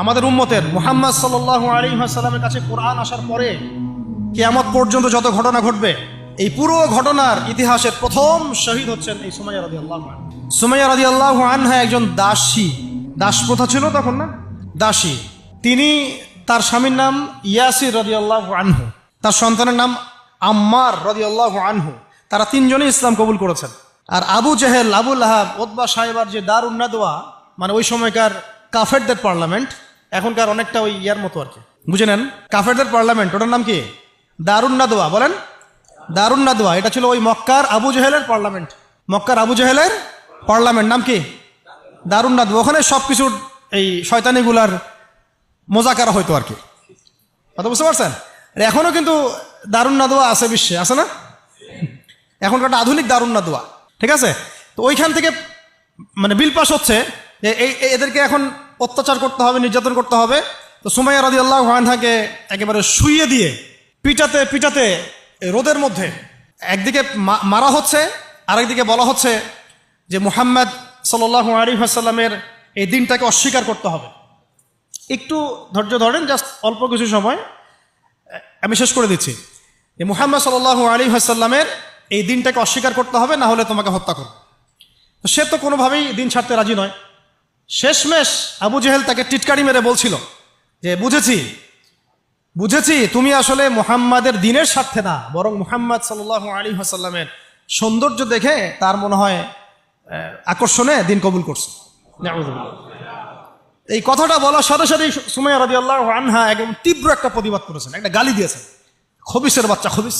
আমাদের উম্মতের মুহাম্মদ সাল্লাল্লাহু আলাইহি ওয়াসাল্লামের কাছে কোরআন আসার পরে কিয়ামত পর্যন্ত যত ঘটনা ঘটবে, এই পুরো ঘটনার ইতিহাসের প্রথম শহীদ হচ্ছেন এই সুমাইয়া রাদিয়াল্লাহু আনহা। সুমাইয়া রাদিয়াল্লাহু আনহা একজন দাসী, দাস প্রথা ছিল তখন না, দাসী। তিনি, তার স্বামীর নাম ইয়াসির রাদিয়াল্লাহু আনহু, তার সন্তানের নাম আম্মার রাদিয়াল্লাহু আনহু। তারা তিনজনই ইসলাম কবুল করেছেন। আর আবু জেহেল, আবু লাহাব, উতবা সাহেবার যে দারুন নাদওয়া, মানে ওই সময়কার কাফেরদের পার্লামেন্ট, এখনকার অনেকটা ওই ইয়ার মতো আর কি, বুঝে নেন, কাফেরদের পার্লামেন্ট, ওটার নাম কি? দারুন নাদওয়া। বলেন দারুন নাদওয়া। এটা ছিল ওই মক্কার আবু জেহেলের পার্লামেন্ট। মক্কার আবু জেহেলের পার্লামেন্ট নাম কি? দারুন নাদওয়া। ওখানে সবকিছুর এই শয়তানিগুলার মোজাকারা হইতো আর কি, কথা বুঝতে পারছেন? এখনো কিন্তু দারুন নাদওয়া আছে বিশ্বে, আছে না? এখনকার একটা আধুনিক দারুন নাদওয়া, ঠিক আছে? তো ওইখান থেকে মানে বিল পাস হচ্ছে যে এদেরকে এখন অত্যাচার করতে হবে, নির্যাতন করতে হবে। তো সুমাইয়া রাদিয়াল্লাহু আনহাকে একেবারে শুইয়ে দিয়ে পিটাতে পিটাতে রোদের মধ্যে একদিকে মারা হচ্ছে, আরেকদিকে বলা হচ্ছে যে মুহাম্মদ সাল্লাল্লাহু আলাইহি ওয়াসাল্লামের এই দিনটাকে অস্বীকার করতে হবে। একটু ধৈর্য ধরেন, জাস্ট অল্প কিছু সময়, আমি শেষ করে দিচ্ছি। যে মুহাম্মদ সাল্লাল্লাহু আলাইহি ওয়াসাল্লামের এই দিনটাকে অস্বীকার করতে হবে, না হলে তোমাকে হত্যা করবে। তো সে তো কোনোভাবেই দিন ছাড়তে রাজি নয়। শেষমেশ আবু জেহেল তাকে টিটকারি মেরে বলছিল যে বুঝেছি তুমি আসলে মুহাম্মাদের দিনের স্বার্থে না, বরং মুহাম্মদ সাল্লাল্লাহু আলাইহি ওয়াসাল্লামের সৌন্দর্য দেখে তার মনে হয় আকর্ষণে দিন কবুল করছে। এই কথাটা বলার সাথে সাথেই সুমাইয়া রাদিয়াল্লাহু আনহা একদম তীব্র একটা প্রতিবাদ করেছেন, একটা গালি দিয়েছেন, খবিসের বাচ্চা, খবিস,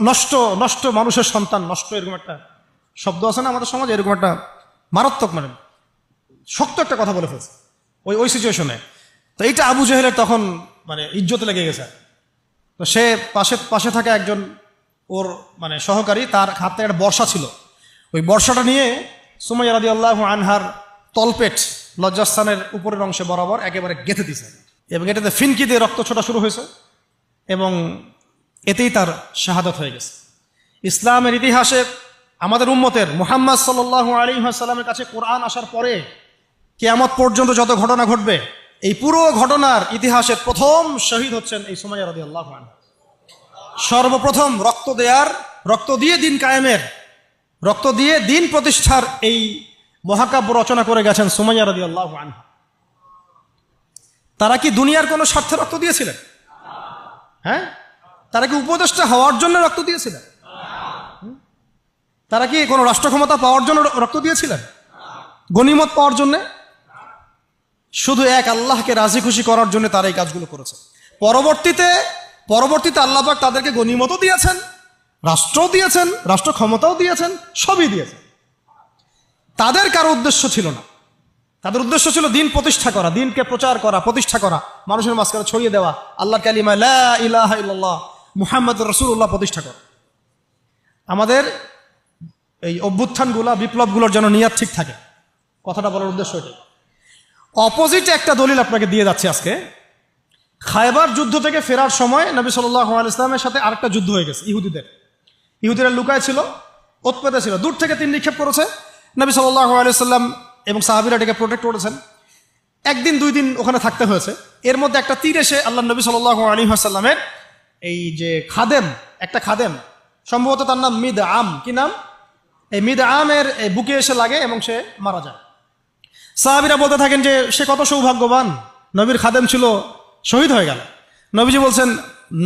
নষ্ট নষ্ট মানুষের সন্তান, নষ্ট, এরকম একটা শব্দ আছে না আমাদের সমাজে, এরকম একটা মারাত্মক, মানে শক্ত একটা কথা বলে ফেলছে ওই সিচুয়েশনে। তো এইটা আবু জেহেলের তখন মানে ইজ্জতে লেগে গেছে। তো সে পাশে থাকা একজন ওর মানে সহকারী, তার হাতে একটা বর্ষা ছিল, ওই বর্ষাটা নিয়ে সুমাইয়া রাদিয়াল্লাহু আনহার তলপেট, লজ্জাস্থানের উপরের অংশে বরাবর একেবারে গেঁথে দিয়েছে, এবং এটাতে ফিনকি দিয়ে রক্ত ছোটা শুরু হয়েছে, এবং এতেই তার শাহাদাত হয়ে গেছে। ইসলামের ইতিহাসে আমাদের উম্মতের মুহাম্মদ সাল্লাল্লাহু আলাইহি ওয়াসাল্লামের কাছে কোরআন আসার পরে কিয়ামত পর্যন্ত যত ঘটনা ঘটবে, এই পুরো ঘটনার ইতিহাসের প্রথম শহীদ হচ্ছেন এই সুমাইয়া রাদিয়াল্লাহু আনহা। সর্বপ্রথম রক্ত দিয়ে দিন কায়েমের, রক্ত দিয়ে দিন প্রতিষ্ঠার এই মহাকাব্য রচনা করে গেছেন সুমাইয়া রাদিয়াল্লাহু আনহা। তারা কি দুনিয়ার কোনো স্বার্থে রক্ত দিয়েছিলেন? হ্যাঁ, তারা কি উপদেষ্টা হওয়ার জন্য রক্ত দিয়েছিলেন? তারা কি কোনো রাষ্ট্র ক্ষমতা পাওয়ার জন্য রক্ত দিয়েছিলেন? গনিমত পাওয়ার জন্য? শুধু এক আল্লাহকে রাজি খুশি করার জন্য তারা এই কাজগুলো করেছে। পরবর্তীতে আল্লাহ পাক তাদেরকে গনিমতও দিয়েছেন, রাষ্ট্রও দিয়েছেন, রাষ্ট্র ক্ষমতাও দিয়েছেন, সবই দিয়েছেন। তাদের কারো উদ্দেশ্য ছিল না, তাদের উদ্দেশ্য ছিল দিন প্রতিষ্ঠা করা, দিনকে প্রচার করা, প্রতিষ্ঠা করা, মানুষের মাঝখানে ছড়িয়ে দেওয়া আল্লাহর কালিমা লা ইলাহা ইল্লাল্লাহ মুহাম্মাদুর রাসূলুল্লাহ প্রতিষ্ঠা করা। আমাদের এই অভ্যুত্থানগুলা, বিপ্লবগুলোর যেন নিয়াত ঠিক থাকে, কথাটা বলার উদ্দেশ্য এটাই। অপোজিটে একটা দলিল আপনাকে দিয়ে যাচ্ছে আজকে। খায়বার যুদ্ধ থেকে ফেরার সময় নবী সাল্লাল্লাহু আলাইহি ওয়াসাল্লামের সাথে আরেকটা যুদ্ধ হয়ে গেছে। ইহুদিরা লুকায় ছিল, ওতপেতে ছিল, দূর থেকে তীর নিক্ষেপ করেছে। নবী সাল্লাল্লাহু আলাইহি ওয়াসাল্লাম এবং সাহাবীরা এটাকে প্রোটেক্ট করেছেন। একদিন দুই দিন ওখানে থাকতে হয়েছে। এর মধ্যে একটা তীর এসে আল্লাহ নবী সাল্লাল্লাহু আলাইহি ওয়াসাল্লামের এই যে একটা খাদেম, সম্ভবত তার নাম মিদআম, কি নাম, এই মিদআমের বুকে এসে লাগে এবং সে মারা যায়। সাহাবীরা বলতে থাকেন যে সে কত সৌভাগ্যবান, নবীর খাদেম ছিল, শহীদ হয়ে গেল। নবীজি বলছেন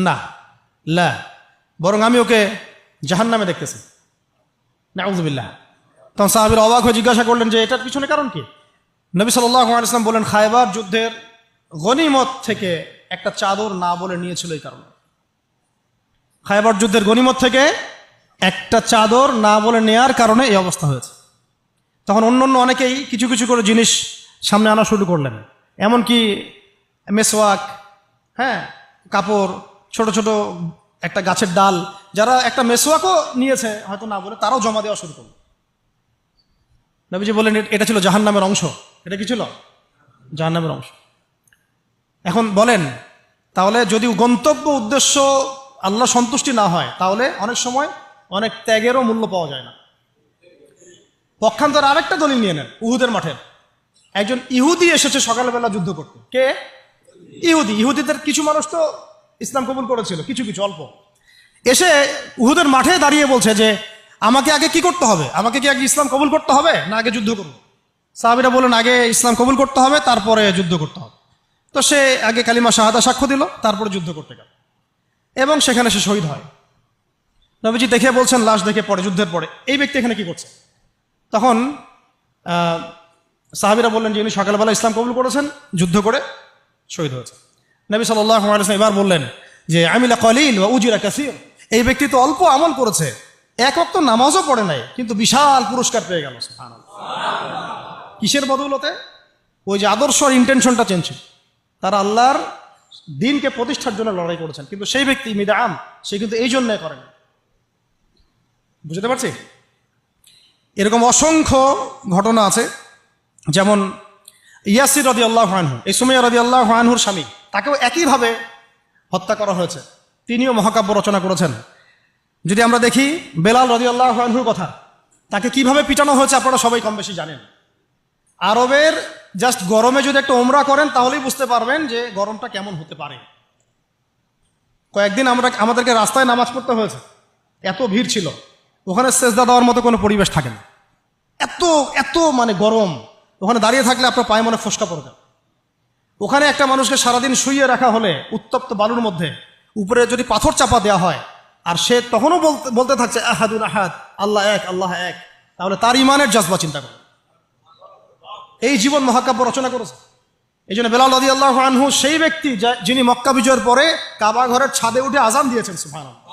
না, বরং আমি ওকে জাহান্নামে দেখতেছি, নাউযুবিল্লাহ। তখন সাহাবীরা অবাক হয়ে জিজ্ঞাসা করলেন যে এটার পিছনে কারণ কি? নবী সাল্লাল্লাহু আলাইহি ওয়াসাল্লাম বলেন, খায়বার যুদ্ধের গনিমত থেকে একটা চাদর না বলে নিয়েছিল, এই কারণে। খায়বার যুদ্ধের গনিমত থেকে একটা চাদর না বলে নেয়ার কারণে এই অবস্থা হয়েছে। তখন অন্য অনেকেই কিছু কিছু করে জিনিস সামনে আনা শুরু করলেন, এমনকি মেসওয়াক, হ্যাঁ, কাপড়, ছোট ছোট একটা গাছের ডাল, যারা একটা মেসওয়াকও নিয়েছে হয়তো না বলে, তারাও জমা দেওয়া শুরু করল। নবীজি বললেন এটা ছিল জাহান্নামের অংশ। এটা কি ছিল? জাহান্নামের অংশ। এখন বলেন, তাহলে যদি গন্তব্য উদ্দেশ্য আল্লাহ সন্তুষ্টি না হয়, তাহলে অনেক সময় অনেক ত্যাগেরও মূল্য পাওয়া যায় না। পক্ষান্তরে আরেকটা দলিল নিয়ে নেন, উহুদের মাঠের একজন ইহুদি এসেছে সকালবেলা যুদ্ধ করতে। কে? ইহুদিদের কিছু মানুষ তো ইসলাম কবুল করেছিল, কিছু কিছু অল্প, এসে উহুদের মাঠে দাঁড়িয়ে বলছে যে আমাকে আগে কি করতে হবে, আমাকে কি আগে ইসলাম কবুল করতে হবে না আগে যুদ্ধ করবো? সাহাবীরা বললেন আগে ইসলাম কবুল করতে হবে, তারপরে যুদ্ধ করতে হবে। তো সে আগে কালিমা শাহাদা সাক্ষ্য দিল, তারপরে যুদ্ধ করতে গেল এবং সেখানে সে শহীদ হয়। নবীজি দেখে বলছেন, লাশ দেখে পড়ে, যুদ্ধের পরে, এই ব্যক্তি এখানে কি করছে? তখন সাহাবীরা বললেন যে ইনি সকালবেলা ইসলাম কবুল করেছেন, যুদ্ধ করে শহীদ হয়েছে। নবী সাল্লাল্লাহু আলাইহি ওয়াসাল্লাম এবার বললেন যে আমিলা কলিল ওয়া উজরা কাসীর, এই ব্যক্তি তো অল্প আমল করেছে, এক ওয়াক্ত নামাজও পড়ে নাই, কিন্তু বিশাল পুরস্কার পেয়ে গেল। সুবহানাল্লাহ। কিসের বদৌলতে? ওই যে আদর্শ আর ইন্টেনশনটা চেঞ্জ ছিল, তারা আল্লাহর দিনকে প্রতিষ্ঠার জন্য লড়াই করেছেন। কিন্তু সেই ব্যক্তি মিদআম, সে কিন্তু এই জন্যই করেন। বুঝতে পারছি? এরকম অসংখ্য ঘটনা আছে। যেমন ইয়াসির রাদিয়াল্লাহু আনহু, এই সুমাইয়া রাদিয়াল্লাহু আনহুর স্বামী, তাকেও একইভাবে হত্যা করা হয়েছে। তিনিও মহাকাব্য রচনা করেছেন। যদি আমরা দেখি বেলাল রাদিয়াল্লাহু আনহুর কথা, তাকে কিভাবে পিটানো হয়েছে আপনারা সবাই কম বেশি জানেন। আরবের জাস্ট গরমে যদি একটা ওমরা করেন তাহলেই বুঝতে পারবেন যে গরমটা কেমন হতে পারে। কয়েকদিন আমাদেরকে রাস্তায় নামাজ পড়তে হয়েছে, এত ভিড় ছিল, ওখানে সেজদা দেওয়ার মতো কোনো পরিবেশ থাকে না, এত এত মানে গরম। ওখানে দাঁড়িয়ে থাকলে আপনার পায়ে মনে ফসকা পড়বে। ওখানে একটা মানুষকে সারাদিন শুইয়ে রাখা হলে উত্তপ্ত বালুর মধ্যে, উপরে যদি পাথর চাপা দেওয়া হয়, আর সে তখনও বলতে থাকছে আহাদুন আহাদ, আল্লাহ এক, আল্লাহ এক, তাহলে তার ইমানের জজবা চিন্তা করে। এই জীবন মহাকাব্য রচনা করেছে। এই জন্য বেলাল রাদিয়াল্লাহু আনহু সেই ব্যক্তি যিনি মক্কা বিজয়ের পরে কাবা ঘরের ছাদে উঠে আজান দিয়েছেন। সুবহানাল্লাহ।